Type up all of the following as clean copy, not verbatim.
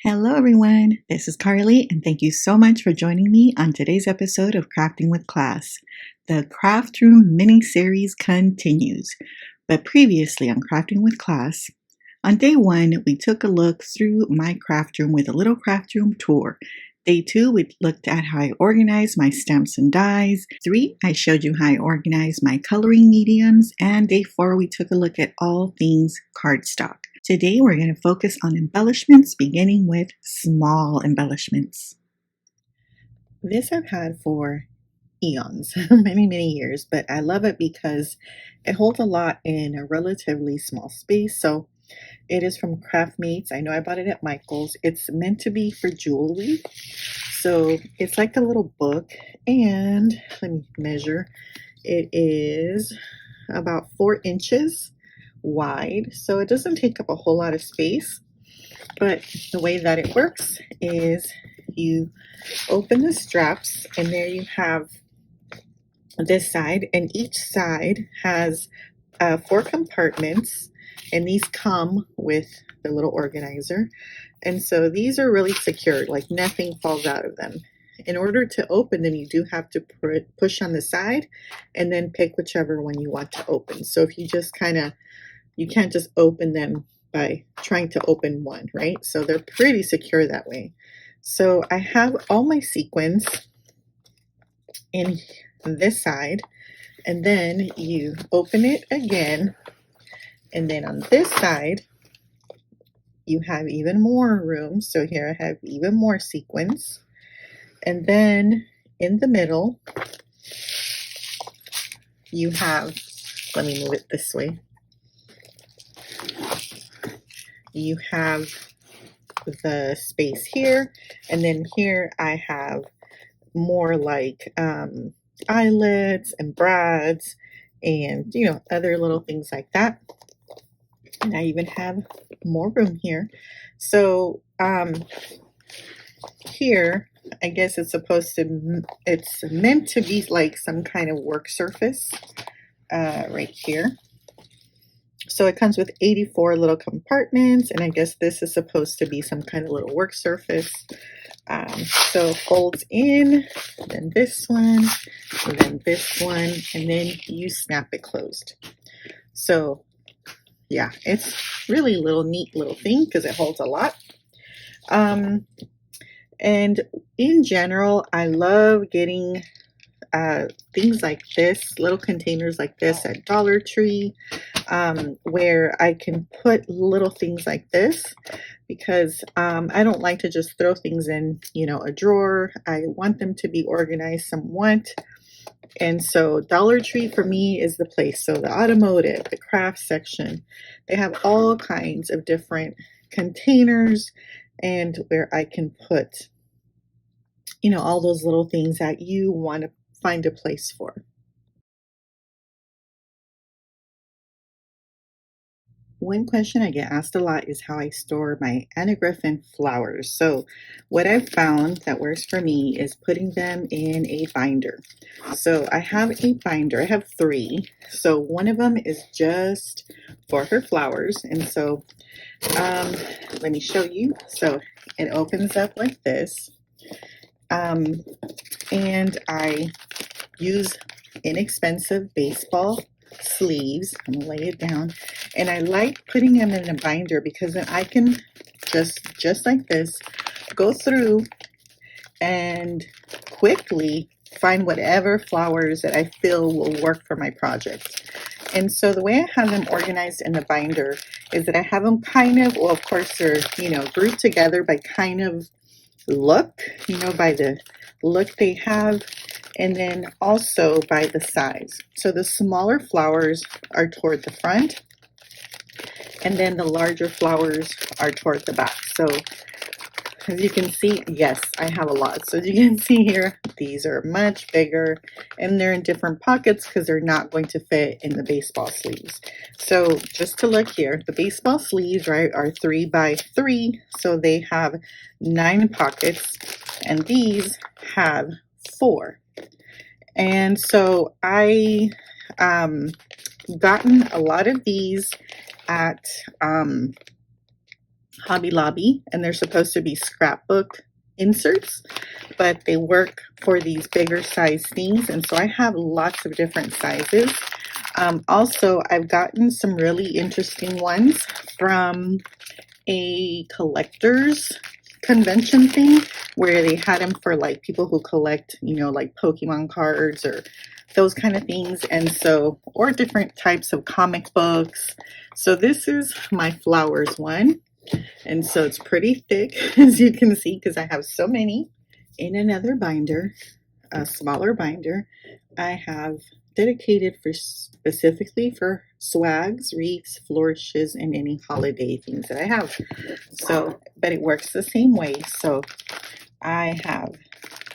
Hello everyone, this is Carly and thank you so much for joining me on today's episode of Crafting with Class. The Craft Room mini-series continues, but previously on Crafting with Class, on day 1 we took a look through my craft room with a little craft room tour. Day 2 we looked at how I organized my stamps and dies. 3 I showed you how I organized my coloring mediums, and day 4 we took a look at all things cardstock. Today we're going to focus on embellishments, beginning with small embellishments. This I've had for eons, many years, but I love it because it holds a lot in a relatively small space. So it is from Mates. I know I bought it at Michael's. It's meant to be for jewelry. So it's like a little book, and let me measure. It is about 4 inches wide, so it doesn't take up a whole lot of space. But the way that it works is you open the straps, and there you have this side, and each side has 4 compartments, and these come with the little organizer. And so these are really secured, like nothing falls out of them. In order to open them, you do have to push on the side and then pick whichever one you want to open. So if you just you can't just open them by trying to open one, right? So they're pretty secure that way. So I have all my sequins in this side, and then you open it again, and then on this side you have even more room. So here I have even more sequins, and then in the middle you have, let me move it this way, you have the space here, and then here I have more like eyelets and brads and other little things like that. And I even have more room here. So here I guess it's meant to be like some kind of work surface right here. So it comes with 84 little compartments, and I guess this is supposed to be some kind of little work surface. So it folds in, then this one, and then this one, and then you snap it closed. So yeah, it's really neat little thing because it holds a lot. And in general, I love getting things like this, little containers like this at Dollar Tree, where I can put little things like this, because I don't like to just throw things in, a drawer. I want them to be organized somewhat. And so Dollar Tree for me is the place. So the automotive, the craft section, they have all kinds of different containers, and where I can put, all those little things that you want to find a place for. One question I get asked a lot is how I store my anagraph and flowers. So what I've found that works for me is putting them in a binder. So I have a binder. I have 3. So one of them is just for her flowers. And so let me show you. So it opens up like this. And I use inexpensive baseball sleeves. I'm gonna lay it down, and I like putting them in a binder because then I can just like this go through and quickly find whatever flowers that I feel will work for my project. And so the way I have them organized in the binder is that I have them well, of course they're grouped together by kind of look, by the look they have, and then also by the size. So the smaller flowers are toward the front, and then the larger flowers are toward the back. So as you can see, yes, I have a lot. So as you can see here, these are much bigger, and they're in different pockets because they're not going to fit in the baseball sleeves. So just to look here, the baseball sleeves, right, are 3 by 3, so they have 9 pockets, and these have 4. And so I gotten a lot of these at Hobby Lobby, and they're supposed to be scrapbook inserts, but they work for these bigger size things, and so I have lots of different sizes. Also, I've gotten some really interesting ones from a collector's convention thing where they had them for like people who collect, you know, like Pokemon cards or those kind of things, and so, or different types of comic books. So this is my flowers one, and so it's pretty thick as you can see because I have so many. In another binder, a smaller binder, I have dedicated for specifically for swags, wreaths, flourishes, and any holiday things that I have. So, but it works the same way. So I have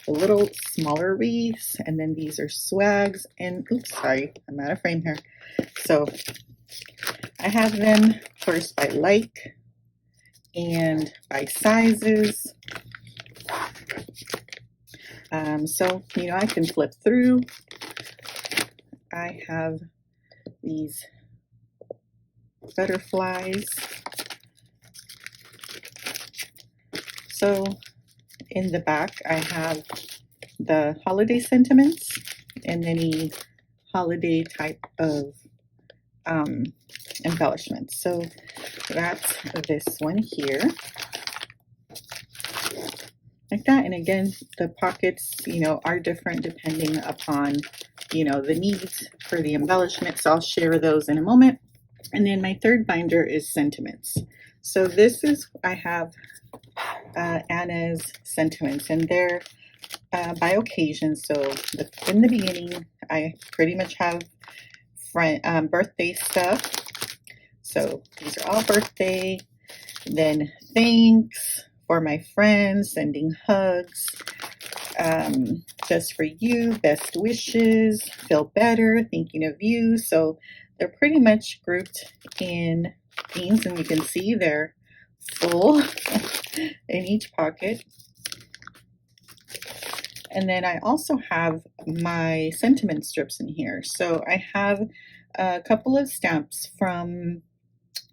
the little smaller wreaths, and then these are swags, and oops, sorry, I'm out of frame here. So I have them first by like and by sizes. So, you know, I can flip through. I have these butterflies. So in the back, I have the holiday sentiments and any holiday type of embellishments. So that's this one here. Like that. And again, the pockets, you know, are different depending upon, you know, the needs for the embellishments. I'll share those in a moment. And then my third binder is sentiments. So this is, I have Anna's sentiments, and they're by occasion. So in the beginning, I pretty much have birthday stuff. So these are all birthday. Then thanks for my friends, sending hugs, just for you, best wishes, feel better, thinking of you. So they're pretty much grouped in themes, and you can see they're full in each pocket. And then I also have my sentiment strips in here. So I have a couple of stamps from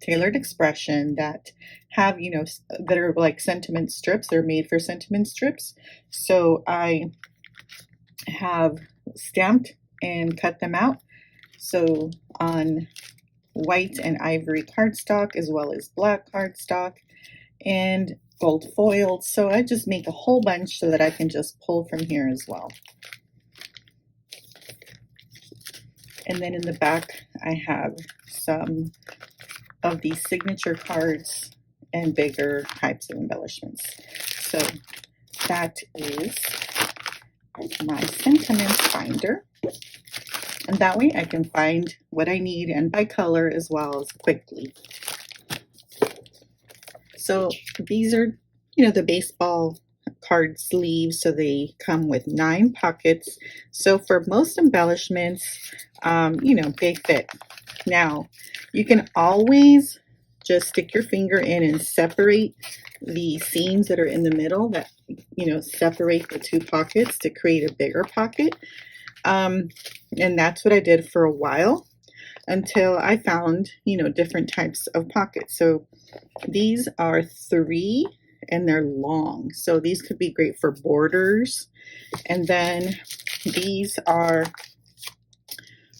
Tailored Expression that have, you know, that are like sentiment strips. They're made for sentiment strips. So I have stamped and cut them out. So on white and ivory cardstock, as well as black cardstock, and gold foiled. So I just make a whole bunch so that I can just pull from here as well. And then in the back, I have some of these signature cards and bigger types of embellishments. So that is my sentiments binder. And that way I can find what I need, and by color as well as quickly. So these are, you know, the baseball card sleeves. So they come with 9 pockets. So for most embellishments, you know, they fit. Now, you can always just stick your finger in and separate the seams that are in the middle, that, you know, separate the 2 pockets to create a bigger pocket. And that's what I did for a while until I found, you know, different types of pockets. So these are 3 and they're long. So these could be great for borders. And then these are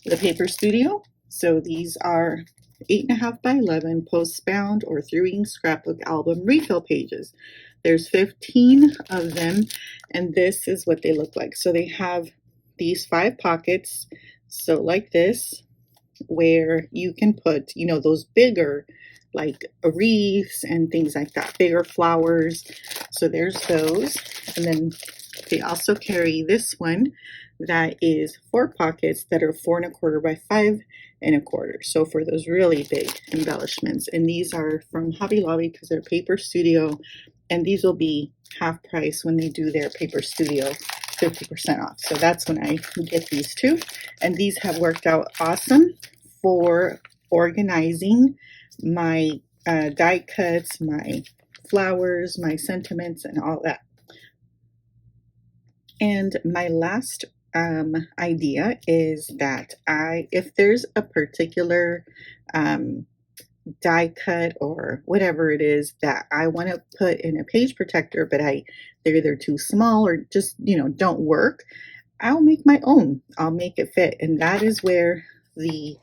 the Paper Studio. So these are 8.5 by 11 post-bound or through-ink scrapbook album refill pages. There's 15 of them, and this is what they look like. So they have these 5 pockets, so like this, where you can put, you know, those bigger, like wreaths and things like that, bigger flowers. So there's those. And then they also carry this one that is 4 pockets that are 4.25 by 5.25. So for those really big embellishments. And these are from Hobby Lobby because they're Paper Studio, and these will be half price when they do their Paper Studio 50% off. So that's when I get these 2. And these have worked out awesome for organizing my die cuts, my flowers, my sentiments, and all that. And my last idea is that if there's a particular die cut or whatever it is that I want to put in a page protector, but they're either too small or just, don't work, I'll make my own. I'll make it fit. And that is where the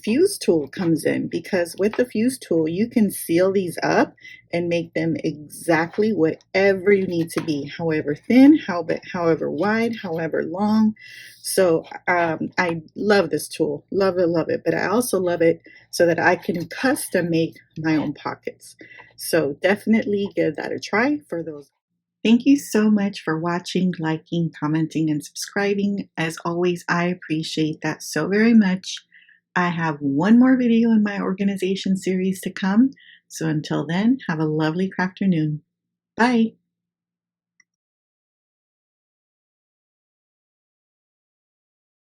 fuse tool comes in, because with the fuse tool you can seal these up and make them exactly whatever you need to be, however thin, however wide, however long. So I love this tool, love it, but I also love it so that I can custom make my own pockets. So definitely give that a try for those. Thank you so much for watching, liking, commenting, and subscribing. As always, I appreciate that so very much. I have one more video in my organization series to come. So until then, have a lovely crafternoon. Bye.